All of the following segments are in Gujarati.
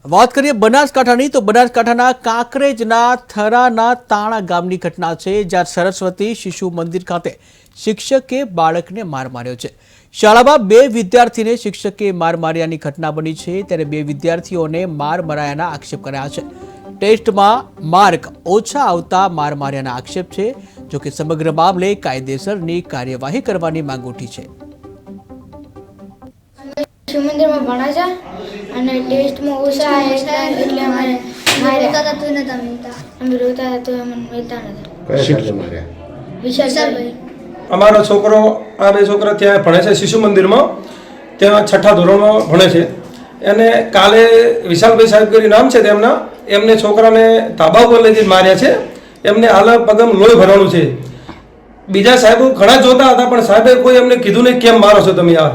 વાત કરીએ બનાસકાંઠાની તો બનાસકાંઠાના કાંકરેજના થરાના તાણા ગામની ઘટના છે, જ્યાં સરસ્વતી શિશુ મંદિર ખાતે શિક્ષકે બાળકને માર માર્યો છે। શાળામાં બે વિદ્યાર્થીને શિક્ષકે માર માર્યાની ઘટના બની છે, ત્યારે બે વિદ્યાર્થીઓને માર મરાયાના આક્ષેપ કર્યા છે। ટેસ્ટમાં માર્ક ઓછા આવતા માર માર્યાના આક્ષેપ છે। જો કે સમગ્ર મામલે કાયદેસરની કાર્યવાહી કરવાની માંગ ઉઠી છે। મંદિર में भणा छे અને ટેસ્ટ में ઓછા એટલે અમારે માર્યા હતા તો નતા મિલતા અમે રોતા હતા તો અમને મિલતા નતા। કયા સાથે માર્યા? વિશાલભાઈ અમારો છોકરો આ બે છોકરા ત્યાં ભણે છે શિશુ મંદિરમાં, ત્યાં છઠ્ઠા ધોરણમાં ભણે છે। એને કાલે વિશાલભાઈ સાહેબ કરી નામ છે તેમના, એમને છોકરાને ધાબા ઉપર લઈ જઈને માર્યા છે। એમને હાલ પગમ લોહી ભરવાનું છે। બીજા સાહેબો ઘણા જોતા હતા પણ સાહેબે કોઈ એમને કીધું નહીં કેમ મારો છો તમે આ।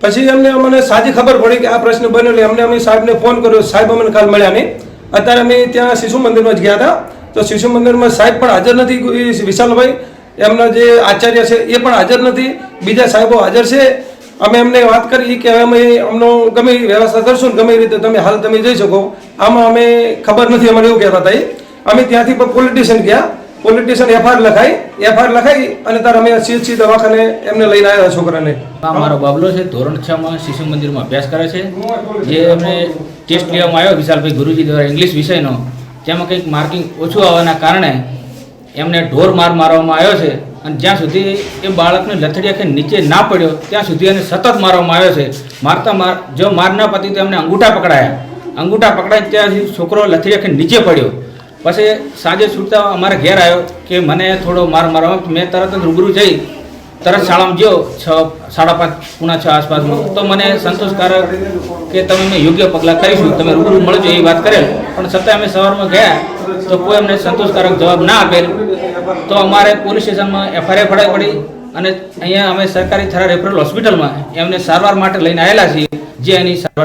પછી અમને મને સાચી ખબર પડી કે આ પ્રશ્ન બન્યો એટલે અમને અમે સાહેબને ફોન કર્યો। સાહેબ અમને કાલ મળ્યા નહીં। અત્યારે અમે ત્યાં શિશુ મંદિરમાં જ ગયા હતા તો શિશુ મંદિરમાં સાહેબ પણ હાજર નથી। વિશાલભાઈ એમના જે આચાર્ય છે એ પણ હાજર નથી, બીજા સાહેબો હાજર છે। અમે એમને વાત કરી કે અમે અમનો ગમે વ્યવસ્થા કરશું ને ગમે રીતે તમે હાલ તમે જઈ શકો। આમાં અમે ખબર નથી અમારે એવું કહેતા હતા। અમે ત્યાંથી પણ પોલીસ સ્ટેશન ગયા, પોલીસ સ્ટેશન એફઆઈઆર લખાઈ અને ત્યારે અમે સીએચસી દવાખાને એમને લઈને આવ્યા છોકરાને। મારો બાબલો છે, ધોરણ 6 માં શિશુ મંદિરમાં અભ્યાસ કરે છે। જે એમને ટેસ્ટ લેવામાં આવ્યો વિશાલભાઈ ગુરુજી દ્વારા ઇંગ્લિશ વિષયનો, જેમાં કંઈક માર્કિંગ ઓછું આવવાના કારણે એમને ઢોર માર મારવામાં આવ્યો છે। અને જ્યાં સુધી એ બાળકને લથડિયા નીચે ના પડ્યો ત્યાં સુધી એને સતત મારવામાં આવ્યો છે। જો માર ના પતી તો એમને અંગૂઠા પકડાય ત્યાંથી છોકરો લથડિયા નીચે પડ્યો। પછી સાંજે છૂટતા અમારે ઘેર આવ્યો કે મને થોડો માર મારવામાં, મેં તરત જ રૂબરૂ જઈ તરત શાળામાં ગયો 5:30 પૂણા 6 આસપાસમાં। તો મને સંતોષકારક કે તમે અમે યોગ્ય પગલાં કરીશું, તમે રૂબરૂ મળજો એ વાત કરેલ, પણ છતાં અમે સવારમાં ગયા તો કોઈ અમને સંતોષકારક જવાબ ના આપેલ। તો અમારે પોલીસ સ્ટેશનમાં એફઆઈઆર ફડાવી પડી અને અહીંયા અમે સરકારી થરા રેફરલ હોસ્પિટલમાં એમને સારવાર માટે લઈને આવેલા છીએ, જે એની સારવાર